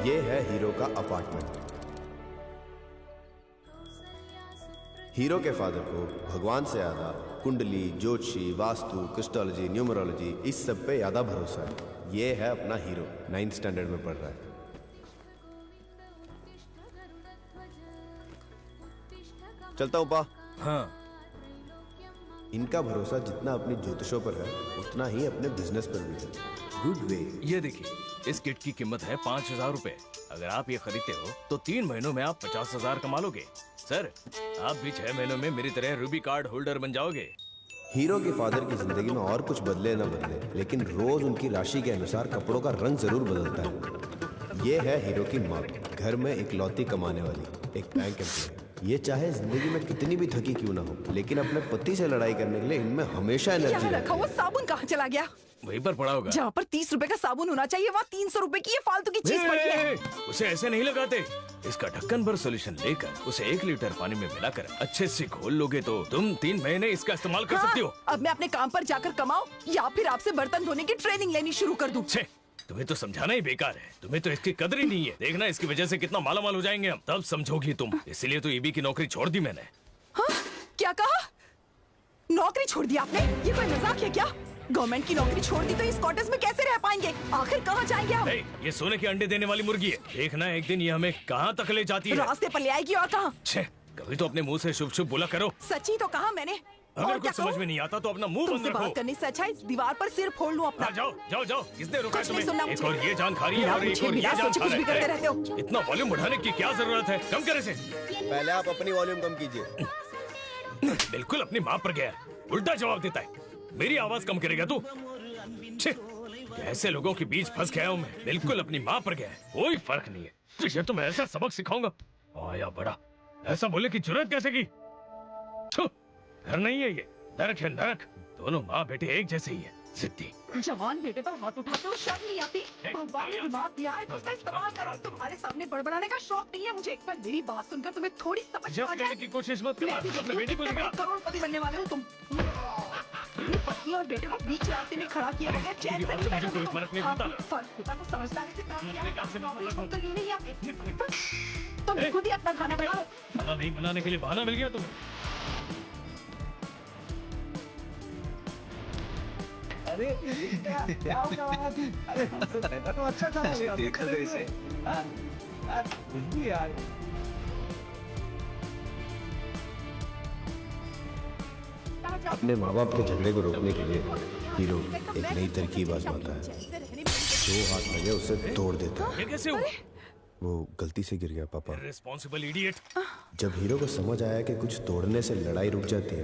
ये है हीरो का अपार्टमेंट। हीरो के फादर को भगवान से ज्यादा कुंडली, ज्योतिषी, वास्तु, क्रिस्टोलॉजी, न्यूमरोलॉजी इस सब पे ज्यादा भरोसा है। ये है अपना हीरो, 9th स्टैंडर्ड में पढ़ रहा है। चलता हूँ पा। हाँ। इनका भरोसा जितना अपनी ज्योतिषों पर है उतना ही अपने बिजनेस पर भी है। Good way. ये देखिए, इस किट की कीमत है 5,000 रुपए। अगर आप ये खरीदते हो तो 3 महीनों में आप 50,000 कमा लोगे। सर, आप भी 6 महीनों में मेरी तरह रूबी कार्ड होल्डर बन जाओगे। हीरो के फादर की जिंदगी में और कुछ बदले ना बदले, लेकिन रोज उनकी राशि के अनुसार कपड़ों का रंग जरूर बदलता है। ये है हीरो की माँ, घर में इकलौती कमाने वाली, एक बैंक एम्प्लॉय। ये चाहे जिंदगी में कितनी भी थकी क्यों ना हो, लेकिन अपने पति से लड़ाई करने के लिए इनमें हमेशा एनर्जी रखा हुआ साबुन कहाँ चला गया? वहीं पर पड़ा होगा। जहाँ पर 30 रुपए का साबुन होना चाहिए वहाँ 300 रुपए की ये फालतू की चीज पड़ी है। उसे ऐसे नहीं लगाते। इसका ढक्कन भर सोल्यूशन लेकर उसे 1 लीटर पानी में मिलाकर अच्छे से घोल लोगे तो तुम 3 महीने इसका इस्तेमाल कर सकती हो। अब मैं अपने काम पर जाकर कमाऊं या फिर आपसे बर्तन धोने की ट्रेनिंग लेनी शुरू कर दूं? तुम्हें तो समझाना ही बेकार है। तुम्हें तो इसकी कदर ही नहीं है। देखना इसकी वजह से कितना मालामाल हो जाएंगे हम, तब समझोगी तुम। इसीलिए तो ईबी की नौकरी छोड़ दी मैंने। हाँ? क्या कहा? नौकरी छोड़ दी आपने? ये कोई मजाक है क्या? गवर्नमेंट की नौकरी छोड़ दी तो इस क्वार्टर्स में कैसे रह पाएंगे? आखिर कहाँ जाएंगे हम? ये सोने के अंडे देने वाली मुर्गी है। देखना एक दिन ये हमें कहाँ तक ले जाती है। रास्ते पर ले आएगी और कहाँ? कभी तो अपने मुंह से शुभ शुभ बोला करो। सच्ची तो कहा मैंने। अगर कुछ समझ में नहीं आता तो अपना मुंह बंद रखो। बात करने से अच्छा इस दीवार पर सिर फोड़ लूं अपना। जाओ जाओ जाओ। किसने रोका तुम्हें? एक और ये जान खा रही है और एक और ये जान खा रही करते रहते हो। है। इतना वॉल्यूम बढ़ाने की क्या जरूरत है? कम करे से। पहले आप अपनी वॉल्यूम कम कीजिए। बिल्कुल अपनी माँ पर गया, उल्टा जवाब देता है। मेरी आवाज कम करेगा तू? ऐसे लोगों के बीच फंस गया हूँ मैं। बिल्कुल अपनी माँ पर गया, कोई फर्क नहीं है। तुझे तो मैं ऐसा सबक सिखाऊंगा। आया बड़ा, ऐसा बोले की जरूरत कैसे की? घर नहीं है ये, नरक है नरक। दोनों माँ बेटे एक जैसे ही है। सिद्धि जवान बेटे पर हाथ उठाते हो, शर्म नहीं आती? भगवान ने दिमाग दिया है तो उसका इस्तेमाल करो। तुम्हारे सामने बड़बड़ाने का शौक नहीं है मुझे। एक बार मेरी बात सुनकर तुम्हें थोड़ी समझ आ जाए की कोशिश मत कर। अपने बेटे को दिखा। करोड़पति बनने वाले हो तुम। अपनी पत्नी और बेटे को बीच रास्ते में खड़ा किया है। चैन से नहीं बैठा तुम। फर्क होता तो समझदारी से काम किया। तो ये नहीं है। तुम खुद ही अपना खाना बनाओ। खाना नहीं बनाने के लिए बहाना मिल गया तुम्हें। अरे क्या होगा? अरे तो अच्छा था देखा तो इसे यार। अपने माँ बाप के झगड़े को रोकने के लिए हीरो एक नई तरकीब आजमाता है। जो हाथ लगे उसे तोड़ देता है। ये कैसे हुआ? वो गलती से गिर गया पापा। Responsible idiot. जब हीरो को समझ आया कि कुछ तोड़ने से लड़ाई रुक जाती है